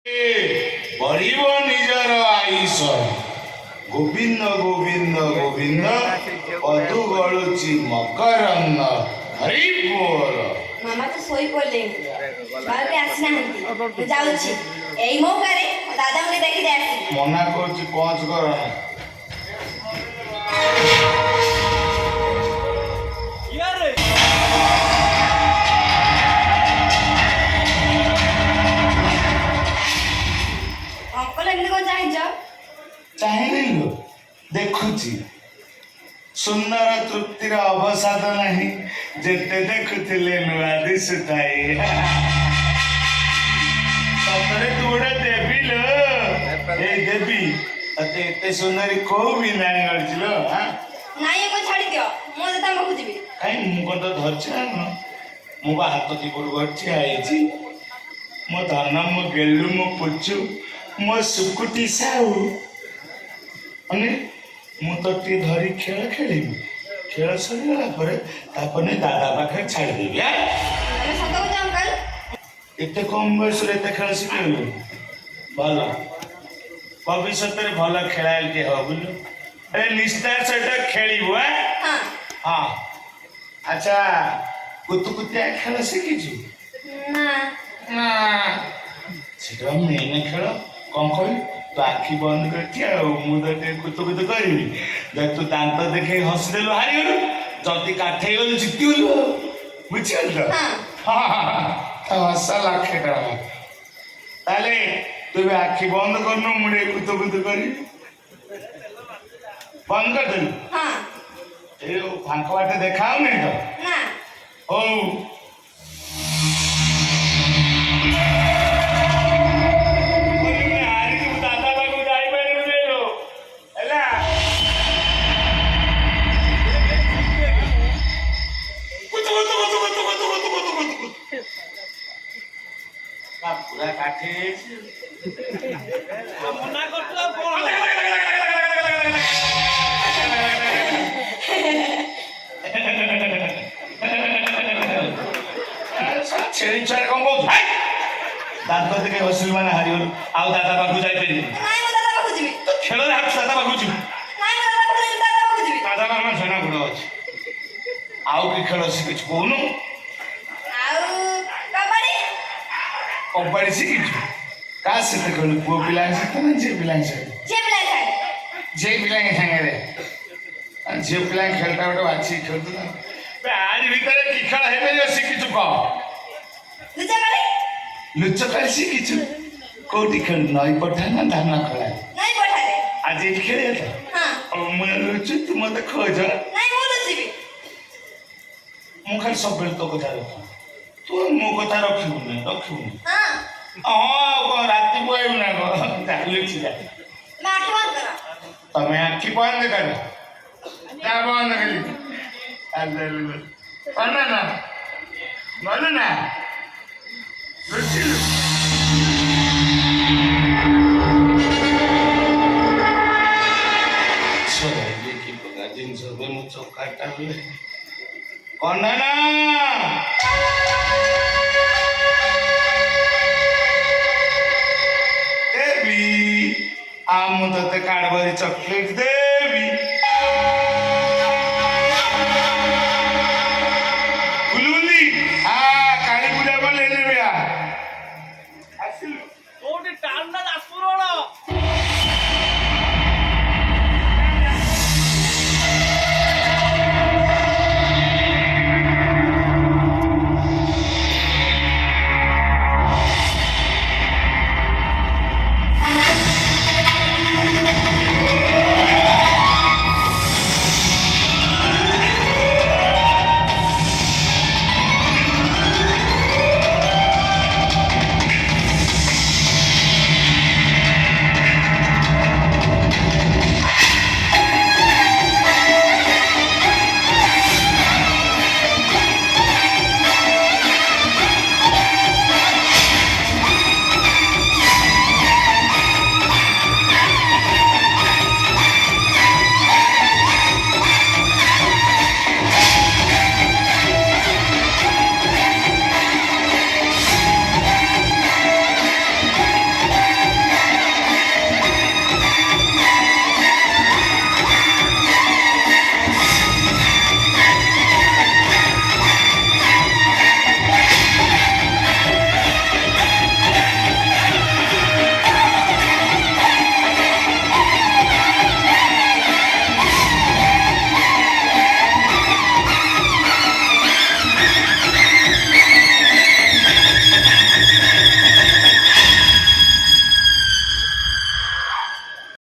বড়িব নিজর আইস গোবিন্দ গোবিন্দ গোবিন্দ অধু গড়ুচি মকরন্দ হরি ବୋଲ। ମାମା ତ ଶୋଇ ପଡ଼ିଲେଣି, ବାବା ବି ଆସିନାହାନ୍ତି। ମୁଁ ଯାଉଛି, ଏଇ ମୌକାରେ ଦାଦାଙ୍କୁ ଦେଖିକି ଆସିବି। ମନା କରୁଛି ପହଞ୍ଚ କର। ଅଙ୍କଲ ଏମିତି କଣ ଚାହିଁଛ? ଚାହିଁନି ଦେଖୁଛି ସୁନ୍ଦର ତୃପ୍ତିର ଅବସାଦ ନାହିଁ, ଯେତେ ଦେଖୁଥିଲେ ନୂଆ ଦିଶୁଥାଏ। ସତରେ ତୁ ଗୋଟେ ଦେବୀ ଲୋ, ଏଇ ଦେବୀ ତତେ ଏତେ ସୁନ୍ଦରୀ କୋଉ ବିନା କରିଛି ଲୋ? ନାଇଁ ଏକୁ ଛାଡ଼ି ଦିଅ, ମୁଁ ତା ପାଖକୁ ଯିବି। କାଇଁ ମୁଁ କଣ ତ ଧରିଛି ନା କଣ? ମୁଁ ବା ହାତ ଚିପୁରୁ କରିଛି ଆଇଛି। ମୋ ଧନ ମୋ ଗେଲୁ ମୋ ପୁଚୁ ମୋ ସୁକୁଟି ସାଉ ମାନେ ମୁଁ ତ ଟିକେ ଧରି ଖେଳ ଖେଳିବି, ଖେଳ ସରିଗଲା ପରେ ତାପରେ ଦାଦା ପାଖରେ ଛାଡ଼ିଦେବି। ତମେ ସତ କହୁଛ ଅଙ୍କଲ? ଏତେ କମ ବୟସରେ ଏତେ ଖେଳ ଶିଖେଇଲୁ, ଭଲ ଭବିଷ୍ୟତରେ ଭଲ ଖେଳାଳିଟେ ହବ ବୁଝିଲୁ। ଆରେ ନିଷ୍ଠାର ସହିତ ଖେଳିବୁ। ହଁ ଆଚ୍ଛା, କୁତୁକୁତିଆ ଖେଳ ଶିଖିଛୁ? ନା ସେଟା ମେନ୍ ଖେଳ। କଣ କହିଲୁ, ତୁ ଆଖି ବନ୍ଦ କରିଛି ଆଉ ମୁଁ ତ ଟିକେ କୁତୁକୁତୁ କରିବି, ଯଦି ତୁ ଦାନ୍ତ ଦେଖେଇ ହସିଦେଲୁ ହାରିଗଲୁ, ଯଦି କାଠେଇ ଗଲୁ ଜିତିଗଲୁ। ବୁଝିଗଲୁ ତ? ହସ ଲକ୍ଷେ ଟଙ୍କା। ତାହେଲେ ତୁ ଏବେ ଆଖି ବନ୍ଦ କରୁନୁ, ମୁଁ ଟିକେ କୁତୁକୁତୁ କରିବି। ବନ୍ଦ କରିଦେଲୁ? ଏଇ ଫାଙ୍କ ବାଟେ ଦେଖାହଉନି ତ? ହଉ ପୁରା କାଠି ମନା କରୁଛୁ ଆଉ କଣ? ଛେଳି ଛୁଆ କଣ କହୁଛୁ? ଦାନ୍ତ ଦେଖେ ହସିଲୁ ମାନେ ହାରିଗଲୁ, ଆଉ ଦାଦା ପାଖକୁ ଯାଇପାରିବି? ଖେଳରେ ହାରୁଛୁ, ଦାଦା ପାଖକୁ ଯିବୁ? ଦାଦା ପାଖରେ ଛେନା ଗୁଡ଼ ଅଛି। ଆଉ କି ଖେଳ ଶିଖିଛୁ କହୁନୁ? କବାଡି ଶିଖିଛୁ? କାହା ସହିତ ଖେଳୁ, ପୁଅ ପିଲାଙ୍କ ସହିତ ନା ଝିଅ ପିଲାଙ୍କ ସହିତ? ଝିଅ ପିଲାଙ୍କ ସାଙ୍ଗରେ। ଝିଅ ପିଲାଙ୍କ ଖେଳଟା ଗୋଟେ ବାଛିକି ଖେଳୁଥିଲା। ଆରି ଭିତରେ କି ଖେଳ ହେଇପାରିବ ଶିଖିଛୁ କହ? ଲୁଚକାଳି ଶିଖିଛୁ? କୋଉଠି ଖେଳୁ, ନଈ ପଠା ନା ଧାନ ଖଳା? ଆଜି ଏଠି ଖେଳିବା ତ? ମୁଁ ଲୁଚୁ, ତୁ ମତେ ଖୋଜ। ମୁଁ ଖାଲି ସବୁବେଳେ ତୋ କଥା ରଖୁ, ତୁ ମୋ କଥା ରଖିବୁନି। ରଖିବୁନି? ହଁ ଆଉ କଣ ରାତି ପଳେଇବୁ ନା କଣ? ଲୁଚି ଯା। ତମେ ଆଖି ବନ୍ଦ କର, ଯା ବନ୍ଦ କଲି। ନା ଗଲୁ ନା ଲୁଚିଲୁ। କି ପ୍ରକାର ଜିନିଷ ଏବେ ମୁଁ ଚକାଟା ହୁଏ କଣ ନା ଦେବି, ଆଉ ମୁଁ ତତେ କାଡବରି ଚକଲେଟ ଦେବି।